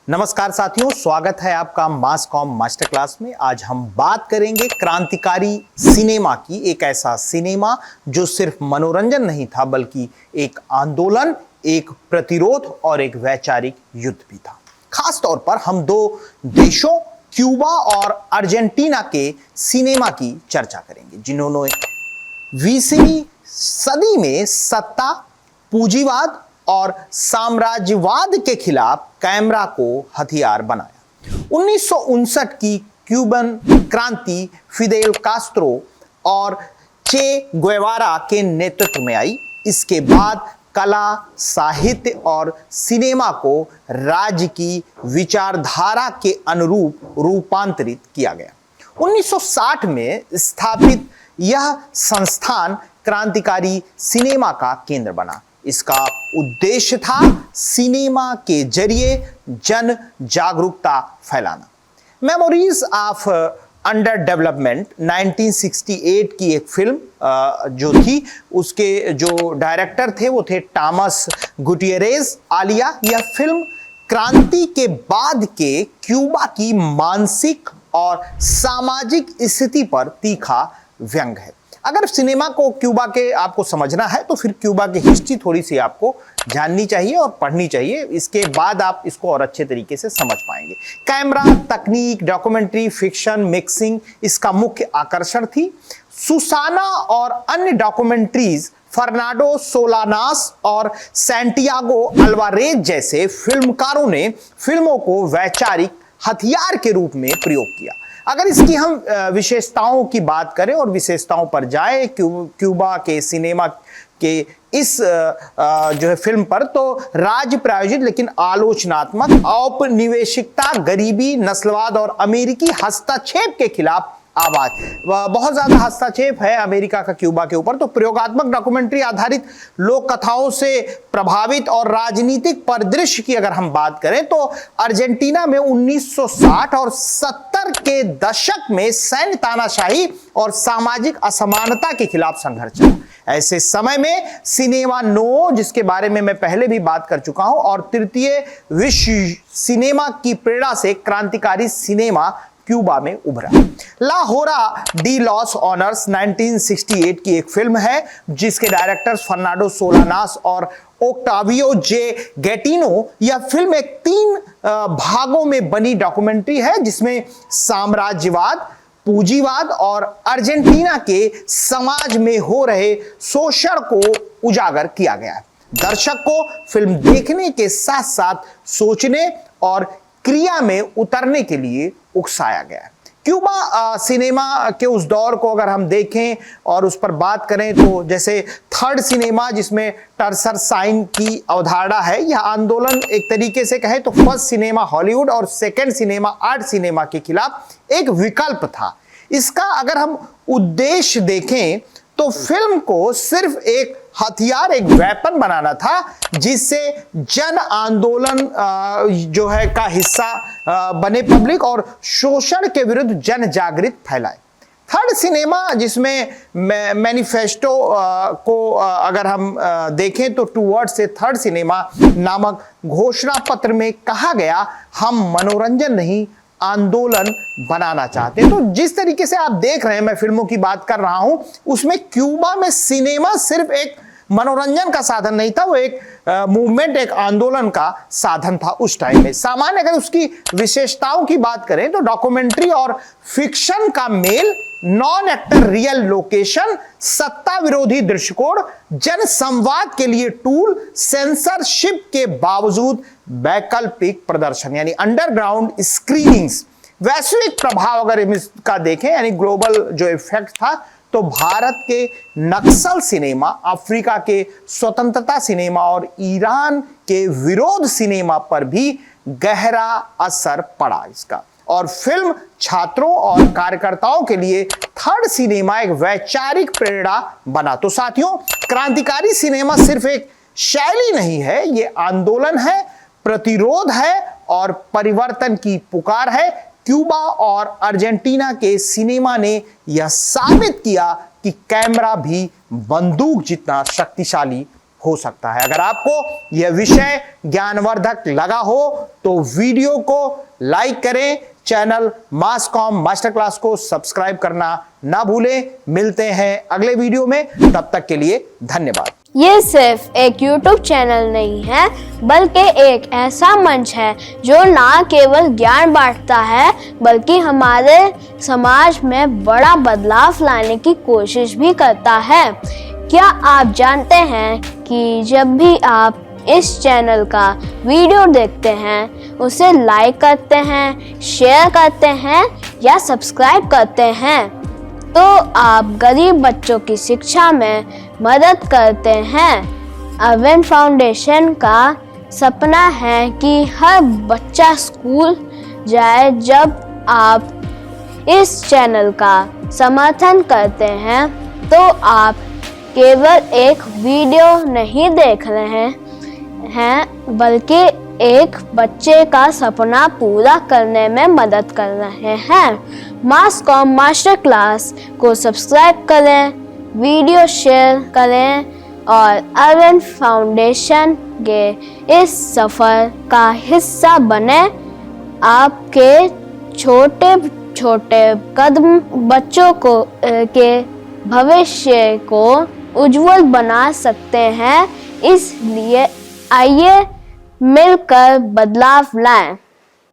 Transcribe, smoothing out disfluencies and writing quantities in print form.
नमस्कार साथियों, स्वागत है आपका मास कॉम मास्टर क्लास में। आज हम बात करेंगे क्रांतिकारी सिनेमा की। एक ऐसा सिनेमा जो सिर्फ मनोरंजन नहीं था बल्कि एक आंदोलन, एक प्रतिरोध और एक वैचारिक युद्ध भी था। खास तौर पर हम दो देशों क्यूबा और अर्जेंटीना के सिनेमा की चर्चा करेंगे जिन्होंने 20वीं सदी में सत्ता, पूंजीवाद और साम्राज्यवाद के खिलाफ कैमरा को हथियार बनाया। 1959 की क्यूबन क्रांति फिदेल कास्त्रो और चे गुएवारा के नेतृत्व में आई। इसके बाद कला, साहित्य और सिनेमा को राज्य की विचारधारा के अनुरूप रूपांतरित किया गया। 1960 में स्थापित यह संस्थान क्रांतिकारी सिनेमा का केंद्र बना। इसका उद्देश्य था सिनेमा के जरिए जन जागरूकता फैलाना। मेमोरीज ऑफ अंडर डेवलपमेंट 1968 की एक फिल्म जो थी, उसके जो डायरेक्टर थे वो थे टॉमस गुटियरेज आलिया। यह फिल्म क्रांति के बाद के क्यूबा की मानसिक और सामाजिक स्थिति पर तीखा व्यंग है। अगर सिनेमा को क्यूबा के आपको समझना है तो फिर क्यूबा की हिस्ट्री थोड़ी सी आपको जाननी चाहिए और पढ़नी चाहिए। इसके बाद आप इसको और अच्छे तरीके से समझ पाएंगे। कैमरा, तकनीक, डॉक्यूमेंट्री, फिक्शन, मिक्सिंग इसका मुख्य आकर्षण थी। सुसाना और अन्य डॉक्यूमेंट्रीज, फर्नांडो सोलानास और सैंटियागो अल्वारेज जैसे फिल्मकारों ने फिल्मों को वैचारिक हथियार के रूप में प्रयोग किया। अगर इसकी हम विशेषताओं की बात करें और विशेषताओं पर जाए क्यूबा के सिनेमा के इस जो है फिल्म पर, तो राज्य प्रायोजित लेकिन आलोचनात्मक औपनिवेशिकता, गरीबी, नस्लवाद और अमेरिकी हस्तक्षेप के खिलाफ आवाज। बहुत ज्यादा हस्तक्षेप है अमेरिका का क्यूबा के ऊपर। तो प्रयोगात्मक डॉक्यूमेंट्री आधारित लोक कथाओं से प्रभावित और राजनीतिक परिदृश्य की अगर हम बात करें तो अर्जेंटीना में 1960 और 70 के दशक में सैन्य तानाशाही और सामाजिक असमानता के खिलाफ संघर्ष चला। ऐसे समय में सिनेमा नो, जिसके बारे में मैं पहले भी बात कर चुका हूं, और तृतीय विश्व सिनेमा की प्रेरणा से क्रांतिकारी सिनेमा क्यूबा में उभरा। ला होरा डी लॉस ऑनर्स 1968 की एक फिल्म है जिसके डायरेक्टर्स फर्नांडो सोलानास और ओक्टावियो जे गैटिनो। यह फिल्म एक 3 भागों में बनी डॉक्यूमेंट्री है जिसमें साम्राज्यवाद, पूंजीवाद और अर्जेंटीना के समाज में हो रहे शोषण को उजागर किया गया है। दर्शक को फिल्म देखने के साथ साथ सोचने और क्रिया में उतरने के लिए उकसाया गया है। क्यूबा सिनेमा के उस दौर को अगर हम देखें और उस पर बात करें तो जैसे थर्ड सिनेमा, जिसमें टर्सर साइन की अवधारणा है, यह आंदोलन एक तरीके से कहे तो फर्स्ट सिनेमा हॉलीवुड और सेकंड सिनेमा आर्ट सिनेमा के खिलाफ एक विकल्प था। इसका अगर हम उद्देश्य देखें तो फिल्म को सिर्फ एक हथियार, एक वेपन बनाना था जिससे जन आंदोलन जो है का हिस्सा बने पब्लिक और शोषण के विरुद्ध जन जागृति फैलाए। थर्ड सिनेमा, जिसमें मैनिफेस्टो को अगर हम देखें तो टूवर्ड्स से थर्ड सिनेमा नामक घोषणा पत्र में कहा गया, हम मनोरंजन नहीं आंदोलन बनाना चाहते हैं। तो जिस तरीके से आप देख रहे हैं, मैं फिल्मों की बात कर रहा हूं, उसमें क्यूबा में सिनेमा सिर्फ एक मनोरंजन का साधन नहीं था, वो एक मूवमेंट, एक आंदोलन का साधन था उस टाइम में। सामान्य अगर उसकी विशेषताओं की बात करें तो डॉक्यूमेंट्री और फिक्शन का मेल, नॉन एक्टर रियल लोकेशन, सत्ता विरोधी दृष्टिकोण, जन संवाद के लिए टूल, सेंसरशिप के बावजूद वैकल्पिक प्रदर्शन यानी अंडरग्राउंड स्क्रीनिंग्स, वैश्विक प्रभाव अगर इसका देखें यानी ग्लोबल जो इफेक्ट था, तो भारत के नक्सल सिनेमा, अफ्रीका के स्वतंत्रता सिनेमा और ईरान के विरोध सिनेमा पर भी गहरा असर पड़ा इसका। और फिल्म छात्रों और कार्यकर्ताओं के लिए थर्ड सिनेमा एक वैचारिक प्रेरणा बना। तो साथियों, क्रांतिकारी सिनेमा सिर्फ एक शैली नहीं है, ये आंदोलन है, प्रतिरोध है और परिवर्तन की पुकार है। क्यूबा और अर्जेंटीना के सिनेमा ने यह साबित किया कि कैमरा भी बंदूक जितना शक्तिशाली हो सकता है। अगर आपको यह विषय ज्ञानवर्धक लगा हो तो वीडियो को लाइक करें, चैनल मास कॉम मास्टर क्लास को सब्सक्राइब करना ना भूलें। मिलते हैं अगले वीडियो में, तब तक के लिए धन्यवाद। ये सिर्फ एक YouTube चैनल नहीं है, बल्कि एक ऐसा मंच है जो ना केवल ज्ञान बांटता है बल्कि हमारे समाज में बड़ा बदलाव लाने की कोशिश भी करता है। क्या आप जानते हैं कि जब भी आप इस चैनल का वीडियो देखते हैं, उसे लाइक करते हैं, शेयर करते हैं या सब्सक्राइब करते हैं, तो आप गरीब बच्चों की शिक्षा में मदद करते हैं। अरविंद फाउंडेशन का सपना है कि हर बच्चा स्कूल जाए। जब आप इस चैनल का समर्थन करते हैं तो आप केवल एक वीडियो नहीं देख रहे हैं बल्कि एक बच्चे का सपना पूरा करने में मदद कर रहे हैं। मास कॉम मास्टर क्लास को सब्सक्राइब करें, वीडियो शेयर करें और अरविंद फाउंडेशन के इस सफ़र का हिस्सा बने। आपके छोटे छोटे कदम बच्चों को के भविष्य को उज्जवल बना सकते हैं। इसलिए आइए मिलकर बदलाव लाएं।